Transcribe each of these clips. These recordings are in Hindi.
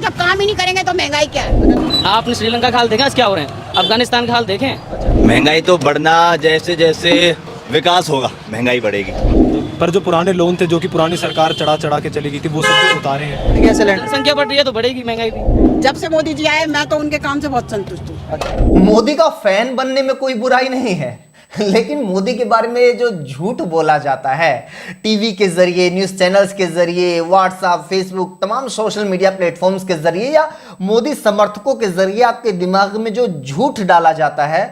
जब काम ही नहीं करेंगे तो महंगाई क्या है? आपने श्रीलंका का हाल देखा क्या हो रहे हैं, अफगानिस्तान का हाल देखें। महंगाई तो बढ़ना, जैसे जैसे विकास होगा महंगाई बढ़ेगी। पर जो पुराने लोन थे जो कि पुरानी सरकार चढ़ा चढ़ा के चली गई थी वो सब उतारे हैं। कैसे जनसंख्या बढ़ रही है तो बढ़ेगी महंगाई भी। जब से मोदी जी आए मैं तो उनके काम से बहुत संतुष्ट हूँ। मोदी का फैन बनने में कोई बुराई नहीं है, लेकिन मोदी के बारे में जो झूठ बोला जाता है टीवी के जरिए, न्यूज़ चैनल्स के जरिए, व्हाट्सएप, फेसबुक, तमाम सोशल मीडिया प्लेटफॉर्म्स के जरिए या मोदी समर्थकों के जरिए आपके दिमाग में जो झूठ डाला जाता है,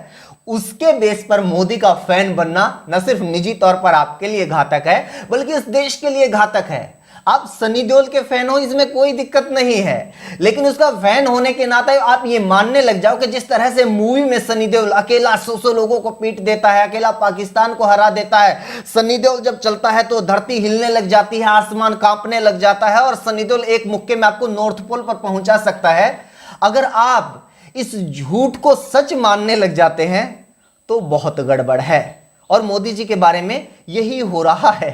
उसके बेस पर मोदी का फैन बनना न सिर्फ निजी तौर पर आपके लिए घातक है बल्कि इस देश के लिए घातक है। आप सनी देओल के फैन हो, इसमें कोई दिक्कत नहीं है, लेकिन उसका फैन होने के नाते आप ये मानने लग जाओ कि जिस तरह से मूवी में सनी देओल अकेला 100 लोगों को पीट देता है, अकेला पाकिस्तान को हरा देता है, सनी देओल जब चलता है तो धरती हिलने लग जाती है, आसमान कांपने लग जाता है और सनी देओल एक मुक्के में आपको नॉर्थ पोल पर पहुंचा सकता है। अगर आप इस झूठ को सच मानने लग जाते हैं तो बहुत गड़बड़ है, और मोदी जी के बारे में यही हो रहा है।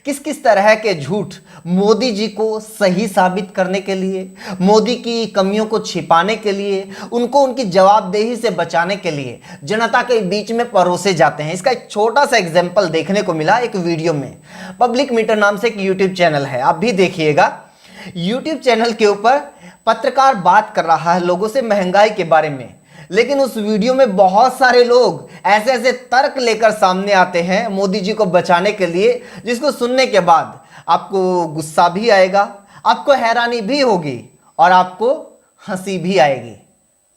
किस किस तरह के झूठ मोदी जी को सही साबित करने के लिए, मोदी की कमियों को छिपाने के लिए, उनको उनकी जवाबदेही से बचाने के लिए जनता के बीच में परोसे जाते हैं। इसका एक छोटा सा एग्जाम्पल देखने को मिला एक वीडियो में। पब्लिक मीटर नाम से एक यूट्यूब चैनल है, आप भी देखिएगा। यूट्यूब चैनल के ऊपर पत्रकार बात कर रहा है लोगों से महंगाई के बारे में, लेकिन उस वीडियो में बहुत सारे लोग ऐसे ऐसे तर्क लेकर सामने आते हैं मोदी जी को बचाने के लिए, जिसको सुनने के बाद आपको गुस्सा भी आएगा, आपको हैरानी भी होगी और आपको हंसी भी आएगी।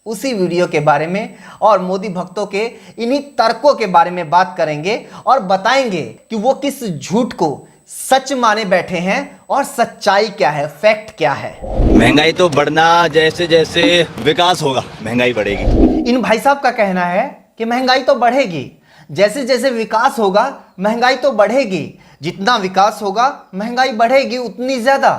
उसी वीडियो के बारे में और मोदी भक्तों के इन्हीं तर्कों के बारे में बात करेंगे और बताएंगे कि वो किस झूठ को सच माने बैठे हैं और सच्चाई क्या है, फैक्ट क्या है। महंगाई तो बढ़ना, जैसे जैसे विकास होगा महंगाई बढ़ेगी। इन भाई साहब का कहना है कि महंगाई तो बढ़ेगी, जैसे जैसे विकास होगा महंगाई तो बढ़ेगी, जितना विकास होगा महंगाई बढ़ेगी उतनी ज्यादा।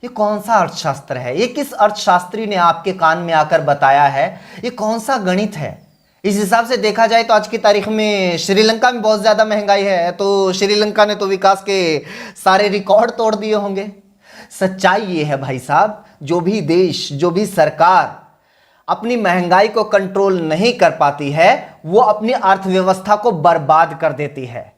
ये कौन सा अर्थशास्त्र है? ये किस अर्थशास्त्री ने आपके कान में आकर बताया है? ये कौन सा गणित है? इस हिसाब से देखा जाए तो आज की तारीख में श्रीलंका में बहुत ज़्यादा महंगाई है, तो श्रीलंका ने तो विकास के सारे रिकॉर्ड तोड़ दिए होंगे। सच्चाई ये है भाई साहब, जो भी देश, जो भी सरकार अपनी महंगाई को कंट्रोल नहीं कर पाती है वो अपनी अर्थव्यवस्था को बर्बाद कर देती है।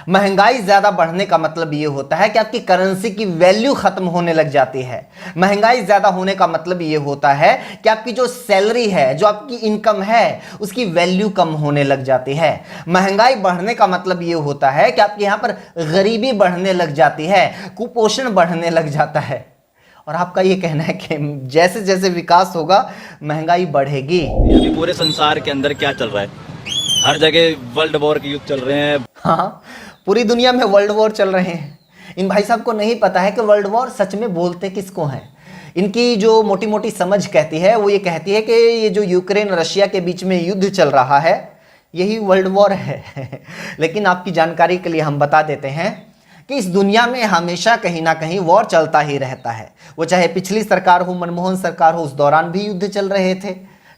महंगाई ज़्यादा बढ़ने का मतलब ये होता है कि आपकी करेंसी की वैल्यू ख़त्म होने लग जाती है। महंगाई ज़्यादा होने का मतलब ये होता है कि आपकी जो सैलरी है, जो आपकी इनकम है, उसकी वैल्यू कम होने लग जाती है। महंगाई बढ़ने का मतलब ये होता है कि आपके यहाँ पर गरीबी बढ़ने लग जाती है, कुपोषण बढ़ने लग जाता है। और आपका ये कहना है कि जैसे जैसे विकास होगा महंगाई बढ़ेगी। अभी पूरे संसार के अंदर क्या चल रहा है? हर जगह वर्ल्ड वॉर के युद्ध चल रहे हैं। हाँ, पूरी दुनिया में वर्ल्ड वॉर चल रहे हैं। इन भाई साहब को नहीं पता है कि वर्ल्ड वॉर सच में बोलते किसको हैं। इनकी जो मोटी मोटी समझ कहती है वो ये कहती है कि ये जो यूक्रेन रशिया के बीच में युद्ध चल रहा है यही वर्ल्ड वॉर है। लेकिन आपकी जानकारी के लिए हम बता देते हैं कि इस दुनिया में हमेशा कहीं ना कहीं वॉर चलता ही रहता है। वो चाहे पिछली सरकार हो, मनमोहन सरकार हो, उस दौरान भी युद्ध चल रहे थे।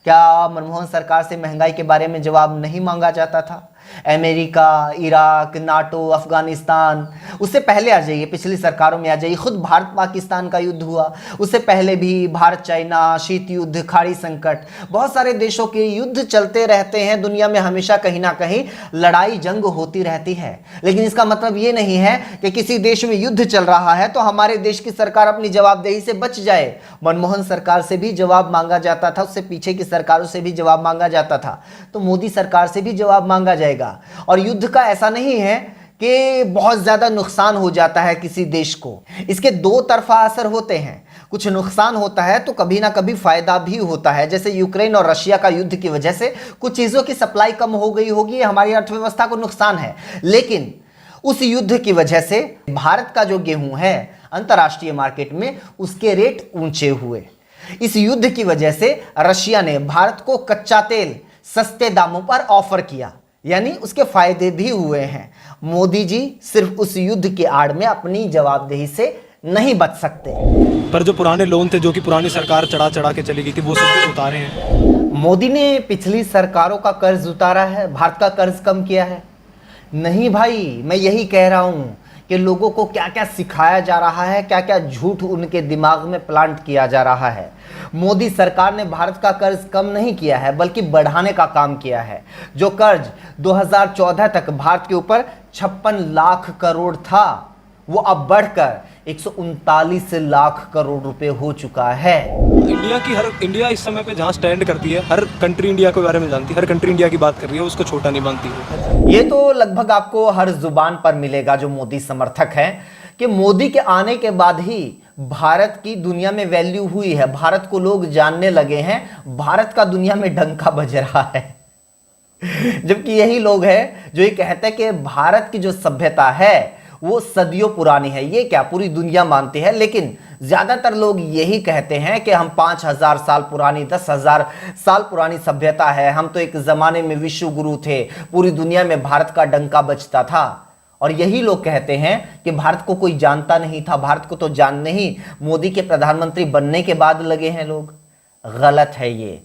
क्या मनमोहन सरकार से महंगाई के बारे में जवाब नहीं मांगा जाता था? अमेरिका, इराक, नाटो, अफगानिस्तान, उससे पहले आ जाइए, पिछली सरकारों में आ जाइए, खुद भारत पाकिस्तान का युद्ध हुआ, उससे पहले भी भारत चाइना, शीत युद्ध, खाड़ी संकट, बहुत सारे देशों के युद्ध चलते रहते हैं। दुनिया में हमेशा कहीं ना कहीं लड़ाई जंग होती रहती है। लेकिन इसका मतलब ये नहीं है कि किसी देश में युद्ध चल रहा है तो हमारे देश की सरकार अपनी जवाबदेही से बच जाए। मनमोहन सरकार से भी जवाब मांगा जाता था, उससे पीछे की सरकारों से भी जवाब मांगा जाता था, तो मोदी सरकार से भी जवाब मांगा जाएगा। और युद्ध का ऐसा नहीं है कि बहुत ज्यादा नुकसान हो जाता है किसी देश को, इसके दो तरफा असर होते हैं। कुछ नुकसान होता है तो कभी ना कभी फायदा भी होता है। जैसे यूक्रेन और रशिया का युद्ध की वजह से कुछ चीजों की सप्लाई कम हो गई होगी, हमारी अर्थव्यवस्था को नुकसान है। लेकिन उस युद्ध की वजह से भारत का जो गेहूं है अंतर्राष्ट्रीय मार्केट में उसके रेट ऊंचे हुए। इस युद्ध की वजह से रशिया ने भारत को कच्चा तेल सस्ते दामों पर ऑफर किया, यानी उसके फायदे भी हुए हैं। मोदी जी सिर्फ उस युद्ध की आड़ में अपनी जवाबदेही से नहीं बच सकते। पर जो पुराने लोन थे जो कि पुरानी सरकार चढ़ा चढ़ा के चली गई थी वो सब उतारे हैं। मोदी ने पिछली सरकारों का कर्ज उतारा है, भारत का कर्ज कम किया है? नहीं भाई, मैं यही कह रहा हूं कि लोगों को क्या क्या सिखाया जा रहा है, क्या क्या झूठ उनके दिमाग में प्लांट किया जा रहा है। मोदी सरकार ने भारत का कर्ज कम नहीं किया है बल्कि बढ़ाने का काम किया है। जो कर्ज 2014 तक भारत के ऊपर 56 लाख करोड़ था वो अब बढ़कर 139 लाख करोड़ रुपए हो चुका है। इंडिया इस समय पे जहाँ स्टैंड करती है, हर कंट्री इंडिया के बारे में जानती है, हर कंट्री इंडिया की बात कर रही है, उसको छोटा नहीं मानती है। ये तो लगभग आपको हर जुबान पर मिलेगा जो मोदी समर्थक हैं कि मोदी के आने के बाद ही भारत की दुनिया में वैल्यू हुई है, भारत को लोग जानने लगे हैं, भारत का दुनिया में डंका बज रहा है। जबकि यही लोग हैं जो ये कहते हैं कि भारत की जो सभ्यता है वो सदियों पुरानी है। ये क्या पूरी दुनिया मानती है, लेकिन ज्यादातर लोग यही कहते हैं कि हम 5000 साल पुरानी, 10,000 साल पुरानी सभ्यता है, हम तो एक जमाने में विश्व गुरु थे, पूरी दुनिया में भारत का डंका बजता था। और यही लोग कहते हैं कि भारत को कोई जानता नहीं था, भारत को तो जानने ही मोदी के प्रधानमंत्री बनने के बाद लगे हैं लोग। गलत है ये।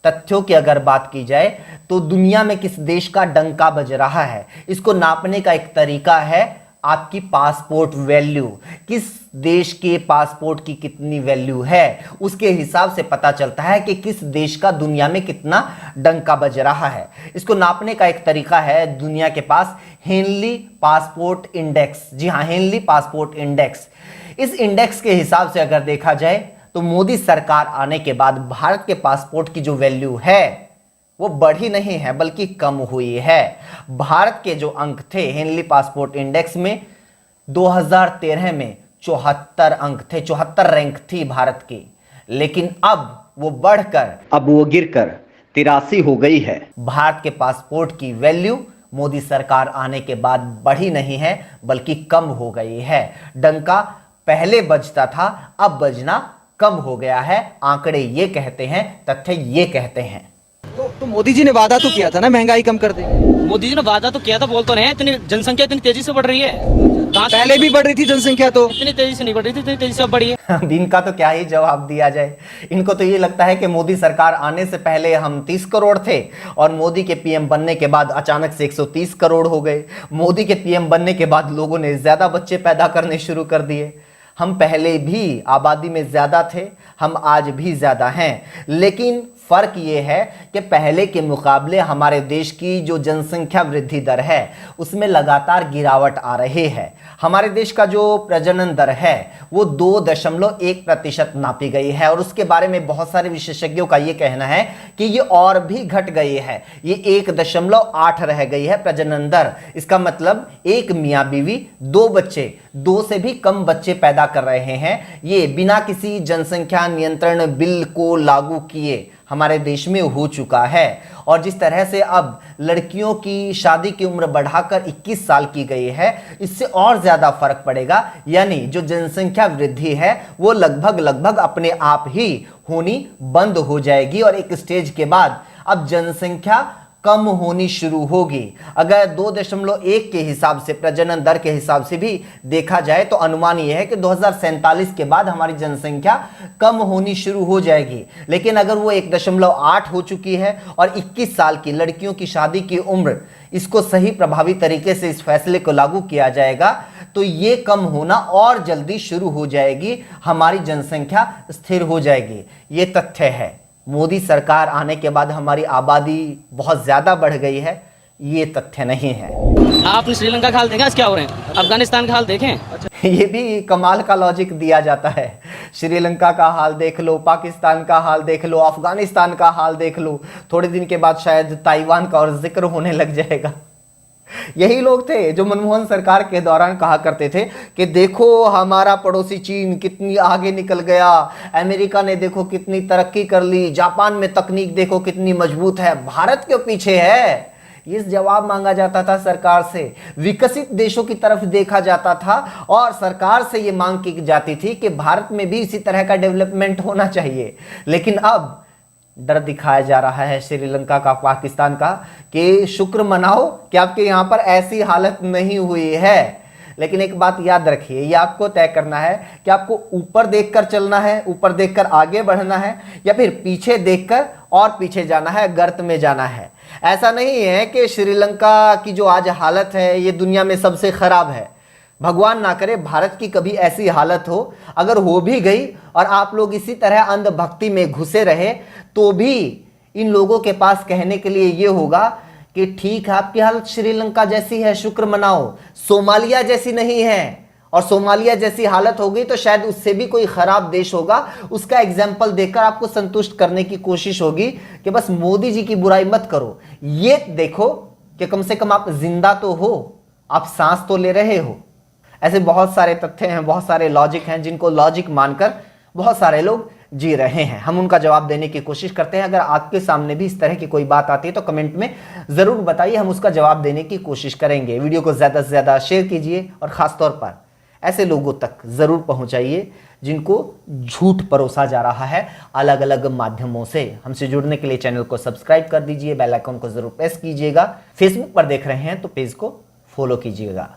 तथ्यों की अगर बात की जाए तो दुनिया में किस देश का डंका बज रहा है, इसको नापने का एक तरीका है आपकी पासपोर्ट वैल्यू। किस देश के पासपोर्ट की कितनी वैल्यू है, उसके हिसाब से पता चलता है कि किस देश का दुनिया में कितना डंका बज रहा है। इसको नापने का एक तरीका है दुनिया के पास हेनली पासपोर्ट इंडेक्स। जी हाँ, हेनली पासपोर्ट इंडेक्स। इस इंडेक्स के हिसाब से अगर देखा जाए तो मोदी सरकार आने के बाद भारत के पासपोर्ट की जो वैल्यू है वो बढ़ी नहीं है बल्कि कम हुई है। भारत के जो अंक थे हेनली पासपोर्ट इंडेक्स में 2013 में 74 अंक थे, 74 रैंक थी भारत की, लेकिन अब वो बढ़कर अब वो गिरकर 83 हो गई है। भारत के पासपोर्ट की वैल्यू मोदी सरकार आने के बाद बढ़ी नहीं है बल्कि कम हो गई है। डंका पहले बजता था, अब बजना कम हो गया है। आंकड़े ये कहते हैं, तथ्य ये कहते हैं। तो मोदी जी ने वादा तो किया था ना महंगाई कम कर देंगे। मोदी जी ने वादा तो किया था, बोल तो रहे हैं। इतनी जनसंख्या इतनी तेजी से बढ़ रही है, कहाँ से? पहले भी बढ़ रही थी जनसंख्या, तो इतनी तेजी से नहीं बढ़ रही थी, इतनी तेजी से अब बढ़ी है। अब इनका तो क्या ही जवाब दिया जाए। इनको तो ये लगता है कि मोदी सरकार आने से पहले हम 30 करोड़ थे और मोदी के पीएम बनने के बाद अचानक से 130 करोड़ हो गए। मोदी के पीएम बनने के बाद लोगों ने ज्यादा बच्चे पैदा करने शुरू कर दिए। हम पहले भी आबादी में ज्यादा थे, हम आज भी ज्यादा हैं, लेकिन फर्क ये है कि पहले के मुकाबले हमारे देश की जो जनसंख्या वृद्धि दर है उसमें लगातार गिरावट आ रही है। हमारे देश का जो प्रजनन दर है वो 2.1% नापी गई है और उसके बारे में बहुत सारे विशेषज्ञों का ये कहना है कि ये और भी घट गई है, ये 1.8 रह गई है प्रजनन दर। इसका मतलब एक मियाँ बीवी 2 बच्चे, 2 से भी कम बच्चे पैदा कर रहे हैं। ये बिना किसी जनसंख्या नियंत्रण बिल को लागू किए हमारे देश में हो चुका है। और जिस तरह से अब लड़कियों की शादी की उम्र बढ़ाकर 21 साल की गई है, इससे और ज्यादा फर्क पड़ेगा। यानी जो जनसंख्या वृद्धि है वो लगभग अपने आप ही होनी बंद हो जाएगी और एक स्टेज के बाद अब जनसंख्या कम होनी शुरू होगी। अगर 2.1 के हिसाब से, प्रजनन दर के हिसाब से भी देखा जाए तो अनुमान यह है कि 2047 के बाद हमारी जनसंख्या कम होनी शुरू हो जाएगी। लेकिन अगर वो 1.8 हो चुकी है और 21 साल की लड़कियों की शादी की उम्र, इसको सही प्रभावी तरीके से इस फैसले को लागू किया जाएगा तो ये कम होना और जल्दी शुरू हो जाएगी, हमारी जनसंख्या स्थिर हो जाएगी। ये तथ्य है। मोदी सरकार आने के बाद हमारी आबादी बहुत ज्यादा बढ़ गई है, ये तथ्य नहीं है। आपने श्रीलंका का हाल देखा, क्या हो रहे हैं? अफगानिस्तान का हाल देखें। ये भी कमाल का लॉजिक दिया जाता है। श्रीलंका का हाल देख लो, पाकिस्तान का हाल देख लो, अफगानिस्तान का हाल देख लो, थोड़े दिन के बाद शायद ताइवान का और जिक्र होने लग जाएगा। यही लोग थे जो मनमोहन सरकार के दौरान कहा करते थे कि देखो हमारा पड़ोसी चीन कितनी आगे निकल गया, अमेरिका ने देखो कितनी तरक्की कर ली, जापान में तकनीक देखो कितनी मजबूत है, भारत के पीछे है। इस जवाब मांगा जाता था सरकार से, विकसित देशों की तरफ देखा जाता था और सरकार से यह मांग की जाती थी कि भारत में भी इसी तरह का डेवलपमेंट होना चाहिए। लेकिन अब डर दिखाया जा रहा है श्रीलंका का, पाकिस्तान का, कि शुक्र मनाओ कि आपके यहां पर ऐसी हालत नहीं हुई है। लेकिन एक बात याद रखिए, ये आपको तय करना है कि आपको ऊपर देखकर चलना है, ऊपर देखकर आगे बढ़ना है, या फिर पीछे देखकर और पीछे जाना है, गर्त में जाना है। ऐसा नहीं है कि श्रीलंका की जो आज हालत है ये दुनिया में सबसे खराब है। भगवान ना करे भारत की कभी ऐसी हालत हो, अगर हो भी गई और आप लोग इसी तरह अंधभक्ति में घुसे रहे तो भी इन लोगों के पास कहने के लिए ये होगा कि ठीक है, आपकी हालत श्रीलंका जैसी है, शुक्र मनाओ, सोमालिया जैसी नहीं है। और सोमालिया जैसी हालत हो गई तो शायद उससे भी कोई खराब देश होगा, उसका एग्जाम्पल देकर आपको संतुष्ट करने की कोशिश होगी कि बस मोदी जी की बुराई मत करो, ये देखो कि कम से कम आप जिंदा तो हो, आप सांस तो ले रहे हो। ऐसे बहुत सारे तथ्य हैं, बहुत सारे लॉजिक हैं जिनको लॉजिक मानकर बहुत सारे लोग जी रहे हैं। हम उनका जवाब देने की कोशिश करते हैं। अगर आपके सामने भी इस तरह की कोई बात आती है तो कमेंट में जरूर बताइए, हम उसका जवाब देने की कोशिश करेंगे। वीडियो को ज्यादा से ज्यादा शेयर कीजिए और खासतौर पर ऐसे लोगों तक जरूर पहुंचाइए जिनको झूठ परोसा जा रहा है अलग अलग माध्यमों से। हमसे जुड़ने के लिए चैनल को सब्सक्राइब कर दीजिए, बेल आइकन को जरूर प्रेस कीजिएगा। फेसबुक पर देख रहे हैं तो पेज को फॉलो कीजिएगा।